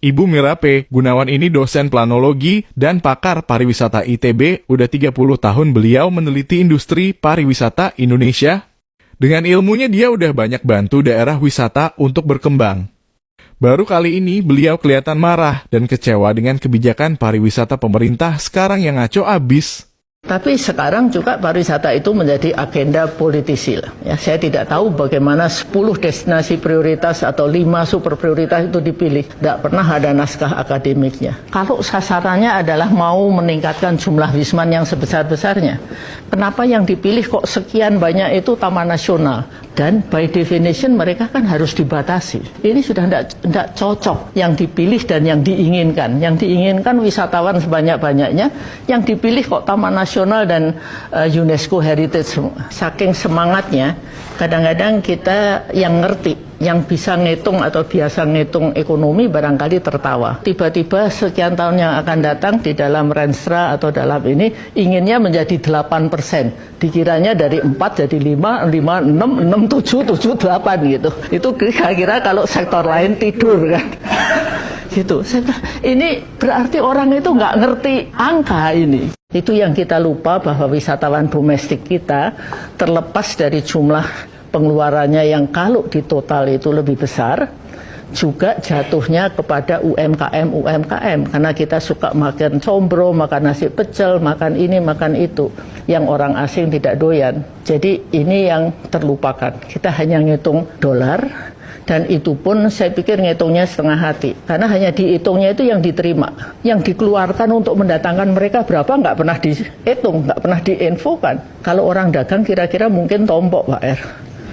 Ibu Mirape Gunawan ini dosen planologi dan pakar pariwisata ITB, udah 30 tahun beliau meneliti industri pariwisata Indonesia. Dengan ilmunya dia udah banyak bantu daerah wisata untuk berkembang. Baru kali ini beliau kelihatan marah dan kecewa dengan kebijakan pariwisata pemerintah sekarang yang ngaco abis. Tapi sekarang juga pariwisata itu menjadi agenda politisi lah. Ya, saya tidak tahu bagaimana 10 destinasi prioritas atau 5 super prioritas itu dipilih. Tidak pernah ada naskah akademiknya. Kalau sasarannya adalah mau meningkatkan jumlah wisman yang sebesar-besarnya, kenapa yang dipilih kok sekian banyak itu taman nasional? Dan by definition mereka kan harus dibatasi. Ini sudah tidak cocok yang dipilih dan yang diinginkan. Yang diinginkan wisatawan sebanyak-banyaknya, yang dipilih kok taman nasional dan UNESCO Heritage. Saking semangatnya, kadang-kadang kita yang ngerti, yang bisa ngitung atau biasa ngitung ekonomi barangkali tertawa. Tiba-tiba sekian tahun yang akan datang di dalam Renstra atau dalam ini inginnya menjadi 8%. Dikiranya dari 4 jadi 5, 5, 6, 6, 7, 7, 8 gitu. Itu kira-kira kalau sektor lain tidur kan. Gitu. Ini berarti orang itu nggak ngerti angka ini. Itu yang kita lupa bahwa wisatawan domestik kita terlepas dari jumlah pengeluarannya yang kalau di total itu lebih besar, juga jatuhnya kepada UMKM karena kita suka makan combro, makan nasi pecel, makan ini, makan itu yang orang asing tidak doyan. Jadi ini yang terlupakan. Kita hanya ngitung dolar dan itu pun saya pikir ngitungnya setengah hati karena hanya dihitungnya itu yang diterima, yang dikeluarkan untuk mendatangkan mereka berapa nggak pernah dihitung, nggak pernah diinfokan. Kalau orang dagang kira-kira mungkin tombok Pak R.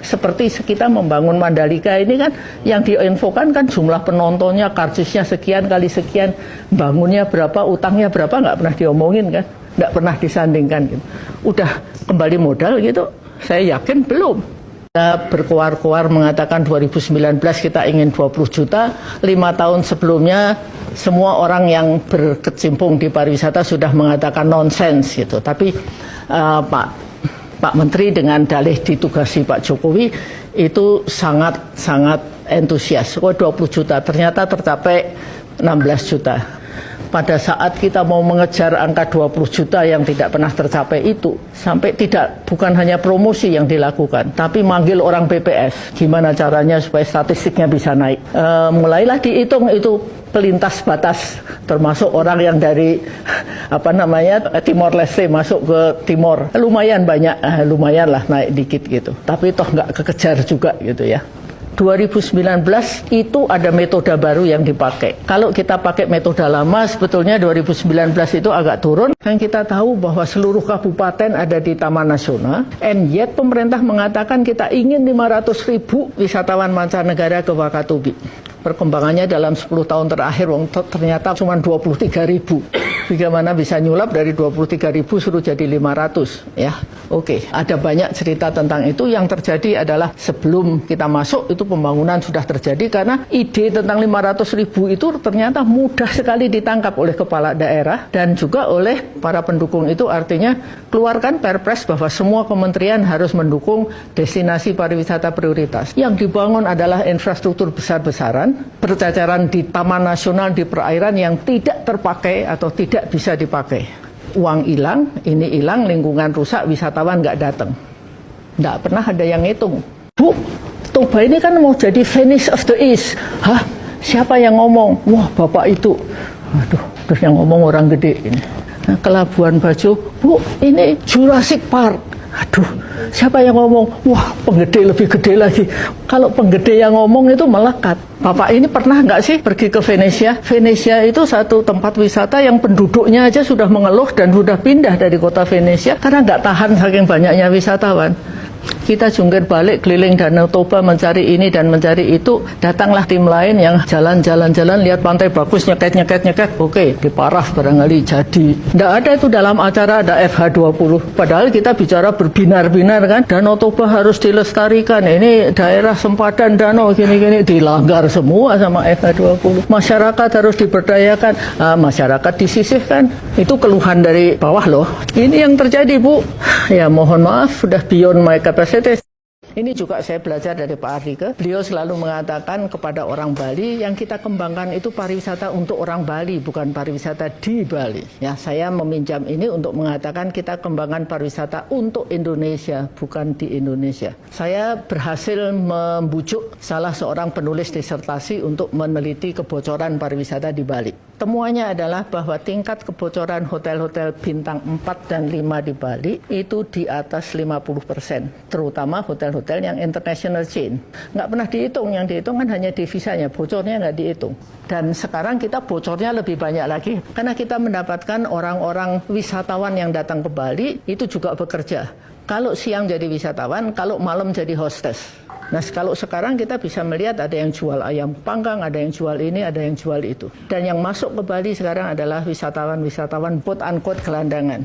Seperti kita membangun Mandalika ini kan yang diinfokan kan jumlah penontonnya, karcisnya sekian kali sekian, bangunnya berapa, utangnya berapa, nggak pernah diomongin kan, nggak pernah disandingkan gitu. Udah kembali modal gitu, saya yakin belum. Kita berkoar-koar mengatakan 2019 kita ingin 20 juta, 5 tahun sebelumnya semua orang yang berkecimpung di pariwisata sudah mengatakan nonsens gitu. Tapi Pak Menteri dengan dalih ditugasi Pak Jokowi itu sangat entusias. Kok 20 juta, ternyata tercapai 16 juta. Pada saat kita mau mengejar angka 20 juta yang tidak pernah tercapai itu, sampai bukan hanya promosi yang dilakukan, tapi manggil orang BPS. Gimana caranya supaya statistiknya bisa naik. Mulailah dihitung itu pelintas batas, termasuk orang yang dari Timor Leste masuk ke Timor. Lumayan banyak, lumayan lah naik dikit gitu. Tapi toh nggak kekejar juga gitu ya. 2019 itu ada metode baru yang dipakai. Kalau kita pakai metode lama, sebetulnya 2019 itu agak turun. Dan kita tahu bahwa seluruh kabupaten ada di Taman Nasional. And yet pemerintah mengatakan kita ingin 500.000 wisatawan mancanegara ke Wakatobi. Perkembangannya dalam 10 tahun terakhir ternyata cuma 23.000. Bagaimana bisa nyulap dari 23.000 suruh jadi 500 ya. Oke, ada banyak cerita tentang itu. Yang terjadi adalah sebelum kita masuk itu pembangunan sudah terjadi karena ide tentang 500.000 itu ternyata mudah sekali ditangkap oleh kepala daerah dan juga oleh para pendukung itu. Artinya keluarkan perpres bahwa semua kementerian harus mendukung destinasi pariwisata prioritas. Yang dibangun adalah infrastruktur besar-besaran, berceceran di taman nasional, di perairan yang tidak terpakai atau tidak bisa dipakai. Uang hilang, ini hilang, lingkungan rusak, wisatawan nggak datang. Nggak pernah ada yang ngitung. Bu, Toba ini kan mau jadi Venice of the East. Hah? Siapa yang ngomong? Wah, Bapak itu. Aduh, terus yang ngomong orang gede ini. Nah, ke Labuan Bajo, Bu, ini Jurassic Park. Aduh, siapa yang ngomong? Wah, penggede lebih gede lagi. Kalau penggede yang ngomong itu melekat. Bapak ini pernah nggak sih pergi ke Venesia? Venesia itu satu tempat wisata yang penduduknya aja sudah mengeluh dan sudah pindah dari kota Venesia karena nggak tahan saking banyaknya wisatawan. Kita jungkir balik keliling Danau Toba mencari ini dan mencari itu. Datanglah tim lain yang jalan-jalan lihat pantai bagus, nyeket. Oke, diparaf barangkali jadi. Nggak ada itu dalam acara, ada FH20. Padahal kita bicara berbinar-binar kan. Danau Toba harus dilestarikan. Ini daerah sempadan danau gini-gini. Dilanggar semua sama FH20. Masyarakat harus diberdayakan. Masyarakat disisihkan. Itu keluhan dari bawah loh. Ini yang terjadi, Bu. Ya mohon maaf, sudah beyond my capacity. Ini juga saya belajar dari Pak Ardike. Beliau selalu mengatakan kepada orang Bali, yang kita kembangkan itu pariwisata untuk orang Bali, bukan pariwisata di Bali. Ya, saya meminjam ini untuk mengatakan kita kembangkan pariwisata untuk Indonesia, bukan di Indonesia. Saya berhasil membujuk salah seorang penulis disertasi untuk meneliti kebocoran pariwisata di Bali. Temuannya adalah bahwa tingkat kebocoran hotel-hotel bintang 4 dan 5 di Bali itu di atas 50%, terutama hotel-hotel yang international chain. Nggak pernah dihitung, yang dihitung kan hanya devisanya, bocornya nggak dihitung. Dan sekarang kita bocornya lebih banyak lagi, karena kita mendapatkan orang-orang wisatawan yang datang ke Bali, itu juga bekerja. Kalau siang jadi wisatawan, kalau malam jadi hostess. Nah, kalau sekarang kita bisa melihat ada yang jual ayam panggang, ada yang jual ini, ada yang jual itu. Dan yang masuk ke Bali sekarang adalah wisatawan-wisatawan quote-unquote gelandangan.